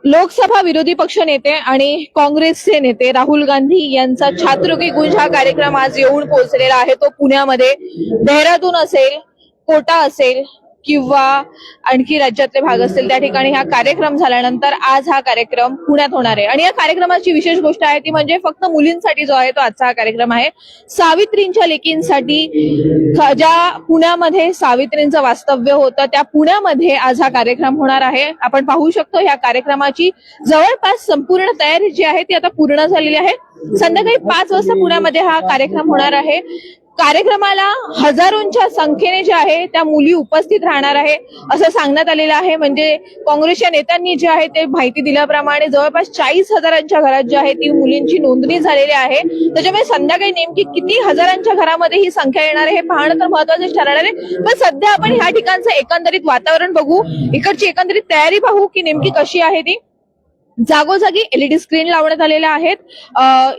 लोकसभा विरोधी पक्ष नेते आणि काँग्रेसचे नेते राहुल गांधी यांचा छात्र की गुंज हा कार्यक्रम आज येऊन पोहोचलेला आहे। तो पुण्यामध्ये देहरादून असेल, कोटा असेल किंवा आणखी राज्यातले भाग असतील त्या ठिकाणी हा कार्यक्रम झाल्यानंतर आज हा कार्यक्रम पुण्यात होणार आहे। आणि या कार्यक्रमाची विशेष गोष्ट आहे ती म्हणजे फक्त मुलींसाठी जो आहे तो आजचा हा कार्यक्रम आहे। सावित्रींच्या लेकींसाठी ज्या पुण्यामध्ये सावित्रींचं वास्तव्य होतं त्या पुण्यामध्ये आज हा कार्यक्रम होणार आहे। आपण पाहू शकतो या कार्यक्रमाची जवळपास संपूर्ण तयारी जी आहे ती आता पूर्ण झालेली आहे। संध्याकाळी 5 वाजता पुण्यामध्ये हा कार्यक्रम होणार आहे। कार्यक्रमाला हजारोंच्या संख्येने जे आहे त्या मुली उपस्थित राहणार आहे असं सांगण्यात आलेलं आहे। म्हणजे काँग्रेसच्या नेत्यांनी जे आहे ते माहिती दिल्याप्रमाणे जवळपास 40,000च्या घरात जी आहे ती मुलींची नोंदणी झालेली आहे। त्याच्यामुळे संध्याकाळी नेमकी किती हजारांच्या घरामध्ये ही संख्या येणार आहे हे पाहणं तर महत्त्वाचं ठरणार आहे। पण सध्या आपण ह्या ठिकाणचं एकंदरीत वातावरण बघू, इकडची एकंदरीत तयारी पाहू की नेमकी कशी आहे ती। जागोजागी एलईडी स्क्रीन लावण्यात आलेल्या आहेत।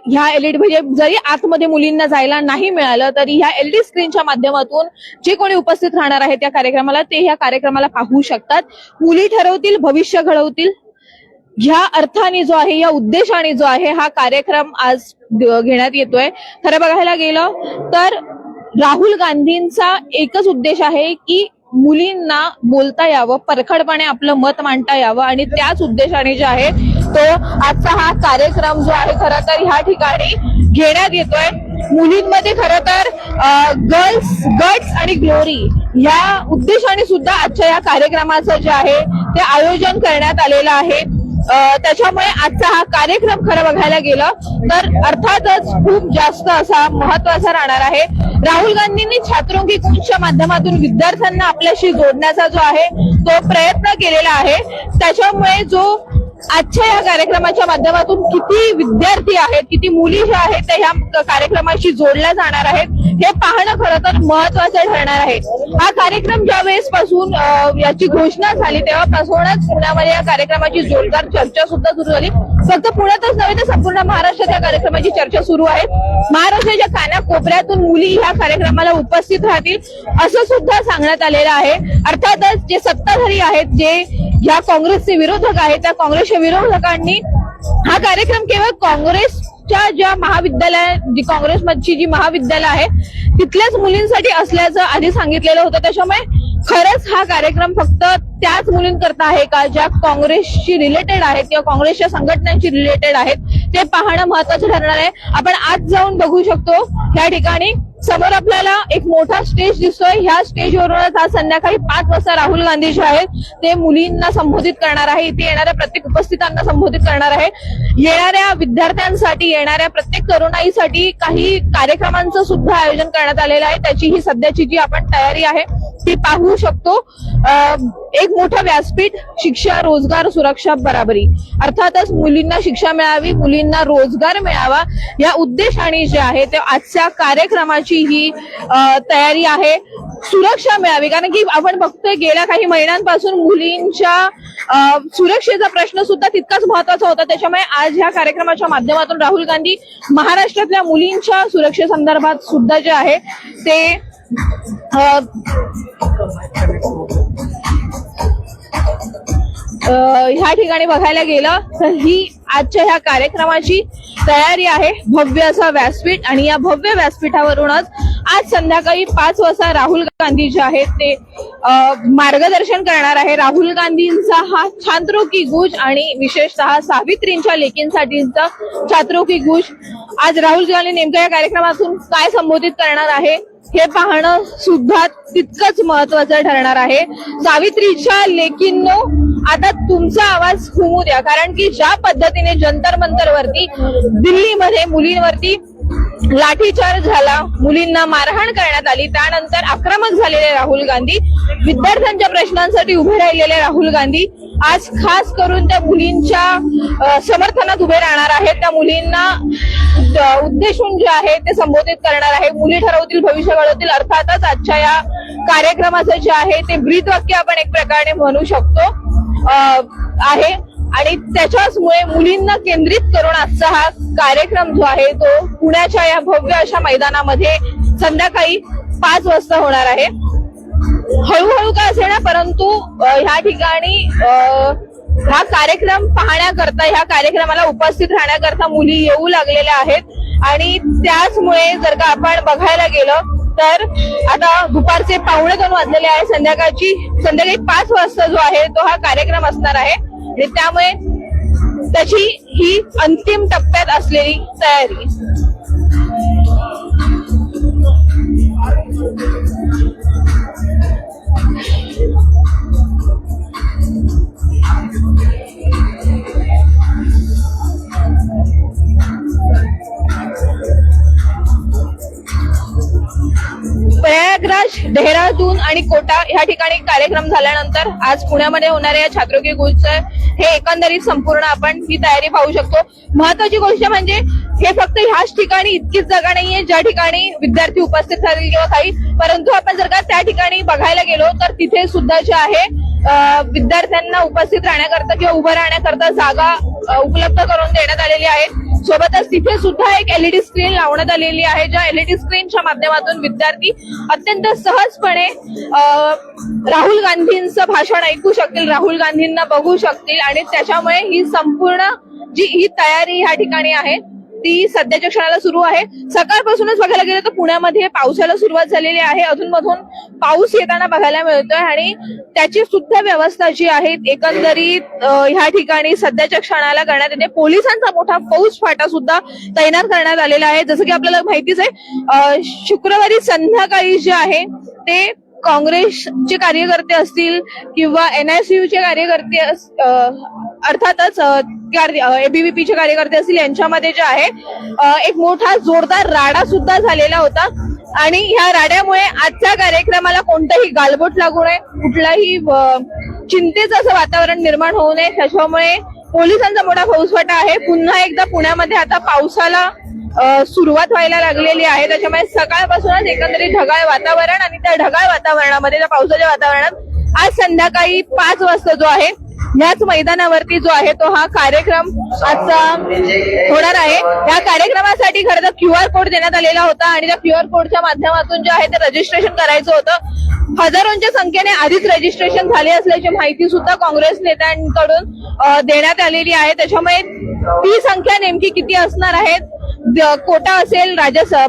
ह्या एलईडी म्हणजे जरी आतमध्ये मुलींना जायला नाही मिळालं तरी ह्या एलईडी स्क्रीनच्या माध्यमातून जे कोणी उपस्थित राहणार आहेत त्या कार्यक्रमाला ते ह्या कार्यक्रमाला पाहू शकतात। मुली ठरवतील, भविष्य घडवतील, ह्या अर्थाने जो आहे, या उद्देशाने जो आहे हा कार्यक्रम आज घेण्यात येतोय। खरं बघायला गेलं तर राहुल गांधींचा एकच उद्देश आहे की मुलींना बोलता यावं, परखडपणे आपलं मत मांडता यावं आणि त्याच उद्देशाने जे आहे तो आजचा हा कार्यक्रम जो आहे खरं तर ह्या ठिकाणी घेण्यात येतोय। मुलींमध्ये खरं तर गट्स आणि ग्लोरी या उद्देशाने सुद्धा आजच्या या कार्यक्रमाचं जे आहे ते आयोजन करण्यात आलेलं आहे। त्याच्यामुळे आजचा हा कार्यक्रम खरं बघायला गेलं तर अर्थातच खूप जास्त असा महत्वाचा राहणार आहे। राहुल गांधींनी छात्रों की गुंजच्या माध्यमातून विद्यार्थ्यांना आपल्याशी जोडण्याचा जो आहे तो प्रयत्न केलेला आहे। त्याच्यामुळे जो आजच्या या कार्यक्रमाच्या माध्यमातून किती विद्यार्थी आहेत, किती मुली ज्या आहेत त्या ह्या कार्यक्रमाशी जोडल्या जाणार आहेत हे पाहणं खरं तर महत्वाचं ठरणार आहे। हा कार्यक्रम ज्या वेळेस पासून याची घोषणा झाली तेव्हापासूनच पुण्यामध्ये या कार्यक्रमाची जोरदार चर्चा सुद्धा सुरू झाली। फक्त पुण्यातच नव्हे तर संपूर्ण महाराष्ट्रात या कार्यक्रमाची चर्चा सुरू आहे। महाराष्ट्राच्या कानाकोपऱ्यातून मुली ह्या कार्यक्रमाला उपस्थित राहतील असं सुद्धा सांगण्यात आलेलं आहे। अर्थातच जे सत्ताधारी आहेत, जे या काँग्रेसचे विरोधक आहेत, त्या काँग्रेसच्या विरोधकांनी हा कार्यक्रम केवळ काँग्रेसच्या ज्या महाविद्यालय, जी काँग्रेसमधची जी महाविद्यालय आहे तिथल्याच मुलींसाठी असल्याचं आधी सांगितलेलं होतं। त्याच्यामुळे खरंच हा कार्यक्रम फक्त त्याच मुलींकरता आहे का ज्या काँग्रेसशी रिलेटेड आहेत किंवा काँग्रेसच्या संघटनांशी रिलेटेड आहेत ते पाहणं महत्वाचं ठरणार आहे। आपण आज जाऊन बघू शकतो या ठिकाणी समोर आपल्याला एक मोठा स्टेज दिसतोय। ह्या स्टेजवरूनच आज संध्याकाळी 5 वाजता राहुल गांधी जे आहेत ते मुलींना संबोधित करणार आहे। इथे येणाऱ्या प्रत्येक उपस्थितांना संबोधित करणार आहे। येणाऱ्या विद्यार्थ्यांसाठी, येणाऱ्या प्रत्येक तरुणाईसाठी काही कार्यक्रमांचं सुद्धा आयोजन करण्यात आलेलं आहे। त्याची ही सध्याची जी आपण तयारी आहे ती पाहू शकतो। एक मोठं व्यासपीठ, शिक्षा, रोजगार, सुरक्षा, बराबरी, अर्थातच मुलींना शिक्षा मिळावी, मुलींना रोजगार मिळावा या उद्देशाने जे आहे ते आजच्या कार्यक्रमाची ही तयारी आहे। सुरक्षा मिळावी, कारण की आपण बघतोय गेल्या काही महिन्यांपासून मुलींच्या सुरक्षेचा प्रश्न सुद्धा तितकाच महत्वाचा होता। त्याच्यामुळे आज ह्या कार्यक्रमाच्या माध्यमातून राहुल गांधी महाराष्ट्रातल्या मुलींच्या सुरक्षेसंदर्भात सुद्धा जे आहे ते ह्या ठिकाणी बघायला गेलं तर ही आजच्या ह्या कार्यक्रमाची तयारी आहे। भव्य असा व्यासपीठ आणि या भव्य व्यासपीठावरूनच आज संध्याकाळी 5 वाजता राहुल गांधी जे आहेत ते मार्गदर्शन करणार आहे। राहुल गांधींचा हा छात्रों की गूंज आणि विशेषतः सावित्रींच्या लेकींसाठीचा छात्रों की गूंज, आज राहुल गांधी नेमक्या या कार्यक्रमातून काय संबोधित करणार आहे हे पाहणं सुद्धा तितकंच महत्वाचं ठरणार आहे। सावित्रीच्या लेकींनो, आता तुमचा आवाज घुमू द्या, कारण की ज्या पद्धतीने जंतर मंतरवरती दिल्लीमध्ये मुलींवरती लाठीचार्ज झाला, मुलींना मारहाण करण्यात आली, त्यानंतर आक्रमक झालेले राहुल गांधी, विद्यार्थ्यांच्या प्रश्नांसाठी उभे राहिलेले राहुल गांधी आज खास करून त्या मुलींच्या समर्थनात उभे राहणार आहेत। त्या मुलींना उद्देशून जे आहे ते संबोधित करणार आहे। मुली ठरवतील, भविष्य घडवतील, अर्थातच आजच्या या कार्यक्रमाचं जे आहे ते ब्रीदवाक्य आपण एक प्रकारे म्हणू शकतो आहे आणि त्याच्याचमुळे मुलींना केंद्रित करून आजचा हा कार्यक्रम जो आहे तो पुण्याच्या या भव्य अशा मैदानामध्ये संध्याकाळी 5 वाजता होणार आहे। हळूहळू का असेना परंतु ह्या ठिकाणी हा कार्यक्रम पाहण्याकरता, ह्या कार्यक्रमाला उपस्थित राहण्याकरता मुली येऊ लागलेल्या आहेत आणि त्याचमुळे जर का आपण बघायला गेलं तर आता दुपारचे 1:45 वाजलेले आहे. संध्याकाळी 5 वाजता जो आहे तो हा कार्यक्रम असणार आहे आणि त्यामुळे त्याची ही अंतिम टप्प्यात असलेली तयारी. प्रयागराज, डेहराडून आणि कोटा ह्या ठिकाणी कार्यक्रम झाल्यानंतर आज पुण्यामध्ये होणाऱ्या या छात्रकी गुंजचं हे एकंदरीत संपूर्ण आपण ही तयारी पाहू शकतो. महत्वाची गोष्ट म्हणजे हे फक्त ह्याच ठिकाणी इतकीच जागा नाहीये ज्या ठिकाणी विद्यार्थी उपस्थित झाले किंवा काही, परंतु आपण जर का त्या ठिकाणी बघायला गेलो तर तिथे सुद्धा जे आहे विद्यार्थ्यांना उपस्थित राहण्याकरता किंवा उभं राहण्याकरता जागा उपलब्ध करून देण्यात आलेली आहे. सोबतच तिथे सुद्धा एक LED स्क्रीन लावण्यात आलेली आहे, ज्या LED स्क्रीनच्या माध्यमातून विद्यार्थी अत्यंत सहजपणे राहुल गांधींचं भाषण ऐकू शकतील, राहुल गांधींना बघू शकतील आणि त्याच्यामुळे ही संपूर्ण जी ही तयारी ह्या ठिकाणी आहे ती सध्याच्या क्षणाला सुरू आहे. सकाळपासूनच बघायला गेलं तर पुण्यामध्ये पावसाला सुरुवात झालेली आहे. अधूनमधून पाऊस येताना बघायला मिळतोय आणि त्याची सुद्धा व्यवस्था जी आहे एकंदरीत ह्या ठिकाणी सध्याच्या क्षणाला करण्यात येते. पोलिसांचा मोठा फौज फाटा सुद्धा तैनात करण्यात आलेला आहे. जसं की आपल्याला माहितीच आहे, शुक्रवारी संध्याकाळी जे आहे ते काँग्रेसचे कार्यकर्ते असतील किंवा NISU चे कार्यकर्ते अर्थातच ABVP चे कार्यकर्ते असतील यांच्यामध्ये जे आहे एक मोठा जोरदार राडा सुद्धा झालेला होता आणि ह्या राड्यामुळे आजच्या कार्यक्रमाला कोणतंही गालबोट लागू नये, कुठलाही चिंतेचं असं वातावरण निर्माण होऊ नये, त्याच्यामुळे पोलिसांचा मोठा फौजफाटा आहे. पुन्हा एकदा पुण्यामध्ये आता पावसाला सुरुवात व्हायला लागलेली आहे, त्याच्यामुळे सकाळपासूनच एकंदरीत ढगाळ वातावरण आणि त्या ढगाळ वातावरणामध्ये, त्या पावसाच्या वातावरणात आज संध्याकाळी 5 वाजता जो आहे याच मैदानावरती जो आहे तो हा कार्यक्रम आजचा होणार आहे. या कार्यक्रमासाठी खरं तर QR कोड देण्यात आलेला होता आणि त्या QR कोडच्या माध्यमातून जे आहे ते रजिस्ट्रेशन करायचं होतं. हजारोंच्या संख्येने आधीच रजिस्ट्रेशन झाले असल्याची माहिती सुद्धा काँग्रेस नेत्यांकडून देण्यात आलेली आहे. त्याच्यामुळे ती संख्या नेमकी किती असणार आहेत, कोटा असेल,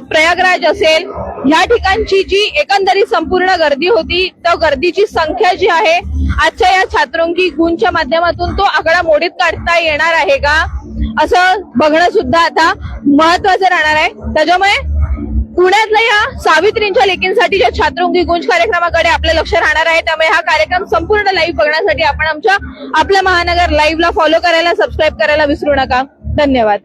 प्रयागराज असेल, ह्या ठिकाणची जी एकंदरीत संपूर्ण गर्दी होती त्या गर्दीची संख्या जी आहे आजच्या या छात्रंगी गुंजच्या माध्यमातून तो आकडा मोडीत काढता येणार आहे का असं बघणं सुद्धा आता महत्वाचं राहणार आहे. त्याच्यामुळे पुण्यातल्या या सावित्रींच्या लेकींसाठी ज्या छात्रंगी गुंज कार्यक्रमाकडे आपलं लक्ष राहणार आहे, त्यामुळे हा कार्यक्रम संपूर्ण लाईव्ह बघण्यासाठी आपण आपल्या महानगर लाईव्हला फॉलो करायला, सबस्क्राईब करायला विसरू नका. धन्यवाद.